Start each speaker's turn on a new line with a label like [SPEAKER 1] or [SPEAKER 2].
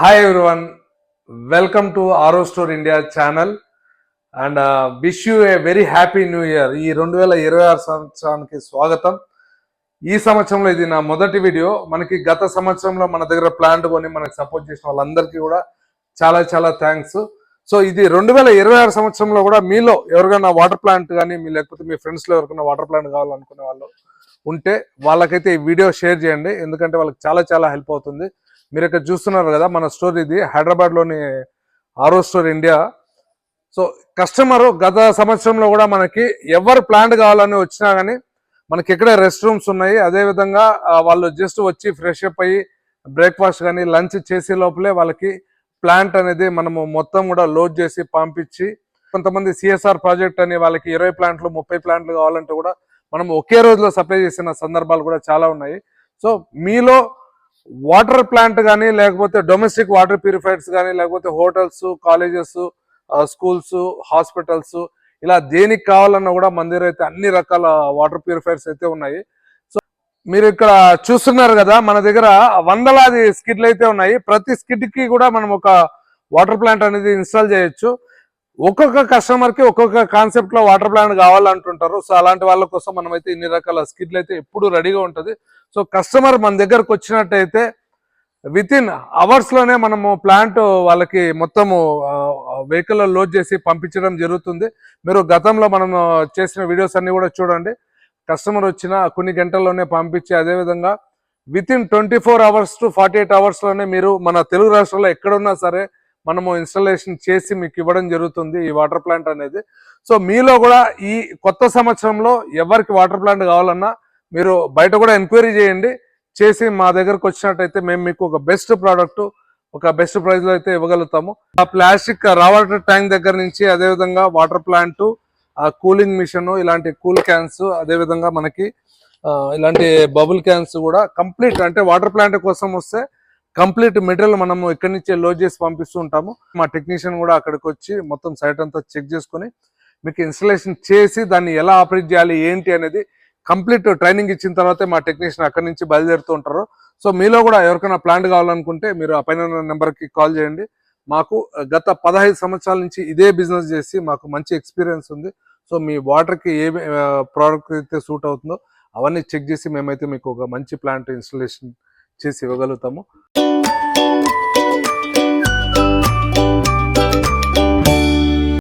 [SPEAKER 1] Hi everyone, welcome to Aro Store India channel and wish you a very happy new year. ఈ 2026 సంవత్సరానికి స్వాగతం. ఈ సంవత్సరంలో ఇది నా మొదటి వీడియో. మనకి గత సంవత్సరంలో మన దగ్గర ప్లాంట్ కొని మనకు సపోర్ట్ చేసిన వాళ్ళందరికీ కూడా చాలా చాలా థ్యాంక్స్. సో ఇది 2026 సంవత్సరంలో కూడా మీలో ఎవరికైనా వాటర్ ప్లాంట్ కానీ లేకపోతే మీ ఫ్రెండ్స్లో ఎవరికైనా వాటర్ ప్లాంట్ కావాలనుకునే వాళ్ళు ఉంటే వాళ్ళకైతే ఈ వీడియో షేర్ చేయండి, ఎందుకంటే వాళ్ళకి చాలా చాలా హెల్ప్ అవుతుంది. మీరు ఇక్కడ చూస్తున్నారు కదా, మన స్టోర్ ఇది హైదరాబాద్లోని ఆరో స్టోర్ ఇండియా. సో కస్టమర్ గత సంవత్సరంలో కూడా మనకి ఎవరు ప్లాంట్ కావాలని వచ్చినా కానీ మనకి ఇక్కడ రెస్ట్ రూమ్స్ ఉన్నాయి. అదేవిధంగా వాళ్ళు జస్ట్ వచ్చి ఫ్రెష్ అప్ అయ్యి బ్రేక్ఫాస్ట్ కానీ లంచ్ చేసే లోపలే వాళ్ళకి ప్లాంట్ అనేది మనము మొత్తం కూడా లోడ్ చేసి పంపించి, కొంతమంది సిఎస్ఆర్ ప్రాజెక్ట్ అని వాళ్ళకి 20 ప్లాంట్లు 30 ప్లాంట్లు కావాలంటే కూడా మనం ఒకే రోజులో సప్లై చేసిన సందర్భాలు కూడా చాలా ఉన్నాయి. సో మీలో వాటర్ ప్లాంట్ కానీ లేకపోతే డొమెస్టిక్ వాటర్ ప్యూరిఫైర్స్ కానీ లేకపోతే హోటల్స్, కాలేజెస్, స్కూల్స్, హాస్పిటల్స్ ఇలా దేనికి కావాలన్నా కూడా మన దగ్గర అయితే అన్ని రకాల వాటర్ ప్యూరిఫైర్స్ అయితే ఉన్నాయి. సో మీరు ఇక్కడ చూస్తున్నారు కదా, మన దగ్గర వందలాది స్కిడ్లు అయితే ఉన్నాయి. ప్రతి స్కిడ్ కి కూడా మనం ఒక వాటర్ ప్లాంట్ అనేది ఇన్స్టాల్ చేయొచ్చు. ఒక్కొక్క కస్టమర్ కి ఒక్కొక్క కాన్సెప్ట్ లో వాటర్ ప్లాంట్ కావాలంటుంటారు. సో అలాంటి వాళ్ళ కోసం మనమైతే ఇన్ని రకాల స్కిడ్లు అయితే ఎప్పుడు రెడీగా ఉంటుంది. సో కస్టమర్ మన దగ్గరకు వచ్చినట్టయితే విత్ ఇన్ అవర్స్ లోనే మనము ప్లాంట్ వాళ్ళకి మొత్తము వెహికల్ లోడ్ చేసి పంపించడం జరుగుతుంది. మీరు గతంలో మనం చేసిన వీడియోస్ అన్ని కూడా చూడండి. కస్టమర్ వచ్చిన కొన్ని గంటల్లోనే పంపించి, అదేవిధంగా with in 24 hours to 48 hours లోనే మీరు మన తెలుగు రాష్ట్రాల్లో ఎక్కడున్నా సరే మనము ఇన్స్టాలేషన్ చేసి మీకు ఇవ్వడం జరుగుతుంది ఈ వాటర్ ప్లాంట్ అనేది. సో మీలో కూడా ఈ కొత్త సంవత్సరంలో ఎవరికి వాటర్ ప్లాంట్ కావాలన్నా మీరు బయట కూడా ఎంక్వైరీ చేయండి, చేసి మా దగ్గరకు వచ్చినట్టయితే మేము మీకు ఒక బెస్ట్ ప్రోడక్ట్ ఒక బెస్ట్ ప్రైస్ లో అయితే ఇవ్వగలుగుతాము. ఆ ప్లాస్టిక్ రా వాటర్ ట్యాంక్ దగ్గర నుంచి, అదేవిధంగా వాటర్ ప్లాంట్, ఆ కూలింగ్ మిషన్, ఇలాంటి కూల్ క్యాన్స్, అదేవిధంగా మనకి ఇలాంటి బబుల్ క్యాన్స్ కూడా కంప్లీట్, అంటే వాటర్ ప్లాంట్ కోసం వస్తే కంప్లీట్ మెటీరియల్ మనము ఇక్కడి నుంచి లోడ్ చేసి పంపిస్తూ ఉంటాము. మా టెక్నీషియన్ కూడా అక్కడికి వచ్చి మొత్తం సైట్ అంతా చెక్ చేసుకుని మీకు ఇన్స్టలేషన్ చేసి దాన్ని ఎలా ఆపరేట్ చేయాలి ఏంటి అనేది కంప్లీట్ ట్రైనింగ్ ఇచ్చిన తర్వాతే మా టెక్నీషియన్ అక్కడి నుంచి బయలుదేరుతూ ఉంటారు. సో మీలో కూడా ఎవరికైనా ప్లాంట్ కావాలనుకుంటే మీరు ఆ పైన నెంబర్కి కాల్ చేయండి. మాకు గత 15 సంవత్సరాల నుంచి ఇదే బిజినెస్ చేసి మాకు మంచి ఎక్స్పీరియన్స్ ఉంది. సో మీ వాటర్కి ఏ ప్రోడక్ట్ అయితే సూట్ అవుతుందో అవన్నీ చెక్ చేసి మేమైతే మీకు ఒక మంచి ప్లాంట్ ఇన్స్టలేషన్ చేసి ఇవ్వగలుగుతాము.